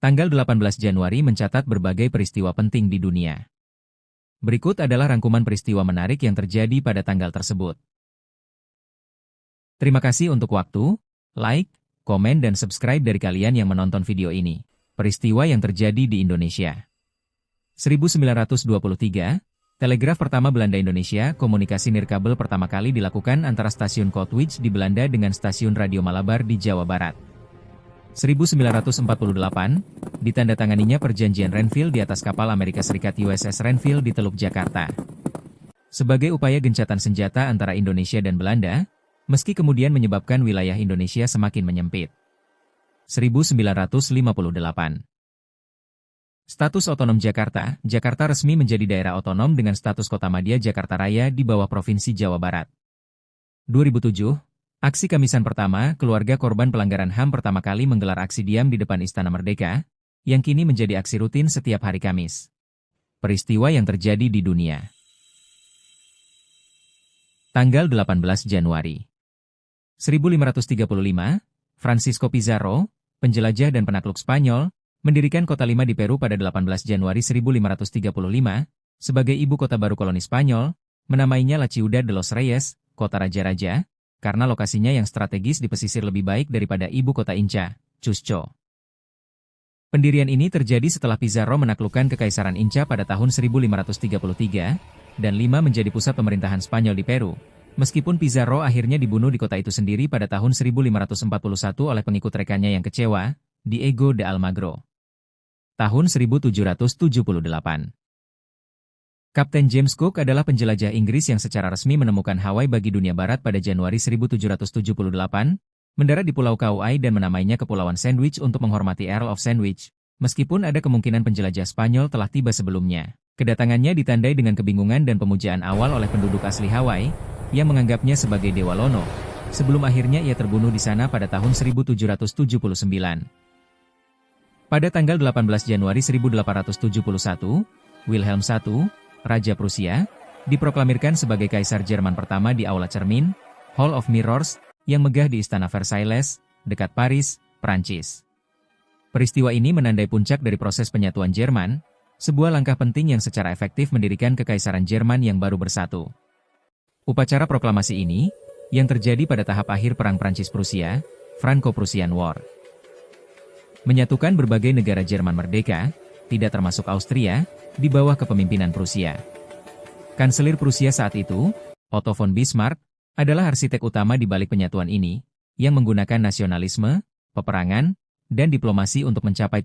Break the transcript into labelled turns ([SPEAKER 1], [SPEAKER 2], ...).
[SPEAKER 1] Tanggal 18 Januari mencatat berbagai peristiwa penting di dunia. Berikut adalah rangkuman peristiwa menarik yang terjadi pada tanggal tersebut. Terima kasih untuk waktu, like, komen dan subscribe dari kalian yang menonton video ini. Peristiwa yang terjadi di Indonesia. 1923, telegraf pertama Belanda Indonesia, komunikasi nirkabel pertama kali dilakukan antara stasiun Kootwijk di Belanda dengan stasiun Radio Malabar di Jawa Barat. 1948, ditandatanganinya perjanjian Renville di atas kapal Amerika Serikat USS Renville di Teluk Jakarta. Sebagai upaya gencatan senjata antara Indonesia dan Belanda, meski kemudian menyebabkan wilayah Indonesia semakin menyempit. 1958. Status otonom Jakarta, Jakarta resmi menjadi daerah otonom dengan status kota madya Jakarta Raya di bawah Provinsi Jawa Barat. 2007, aksi Kamisan pertama, keluarga korban pelanggaran HAM pertama kali menggelar aksi diam di depan Istana Merdeka, yang kini menjadi aksi rutin setiap hari Kamis. Peristiwa yang terjadi di dunia. Tanggal 18 Januari 1535, Francisco Pizarro, penjelajah dan penakluk Spanyol, mendirikan kota Lima di Peru pada 18 Januari 1535, sebagai ibu kota baru koloni Spanyol, menamainya La Ciudad de los Reyes, kota raja-raja, karena lokasinya yang strategis di pesisir lebih baik daripada ibu kota Inca, Cusco. Pendirian ini terjadi setelah Pizarro menaklukkan Kekaisaran Inca pada tahun 1533, dan Lima menjadi pusat pemerintahan Spanyol di Peru. Meskipun Pizarro akhirnya dibunuh di kota itu sendiri pada tahun 1541 oleh pengikut rekannya yang kecewa, Diego de Almagro. Tahun 1778. Kapten James Cook adalah penjelajah Inggris yang secara resmi menemukan Hawaii bagi dunia barat pada Januari 1778, mendarat di Pulau Kauai dan menamainya Kepulauan Sandwich untuk menghormati Earl of Sandwich, meskipun ada kemungkinan penjelajah Spanyol telah tiba sebelumnya. Kedatangannya ditandai dengan kebingungan dan pemujaan awal oleh penduduk asli Hawaii, yang menganggapnya sebagai Dewa Lono, sebelum akhirnya ia terbunuh di sana pada tahun 1779. Pada tanggal 18 Januari 1871, Wilhelm I, Raja Prusia, diproklamirkan sebagai Kaisar Jerman pertama di Aula Cermin, Hall of Mirrors, yang megah di Istana Versailles, dekat Paris, Prancis. Peristiwa ini menandai puncak dari proses penyatuan Jerman, sebuah langkah penting yang secara efektif mendirikan Kekaisaran Jerman yang baru bersatu. Upacara proklamasi ini, yang terjadi pada tahap akhir Perang Prancis-Prusia, Franco-Prussian War, menyatukan berbagai negara Jerman merdeka, tidak termasuk Austria, di bawah kepemimpinan Prusia. Kanselir Prusia saat itu, Otto von Bismarck, adalah arsitek utama di balik penyatuan ini, yang menggunakan nasionalisme, peperangan, dan diplomasi untuk mencapai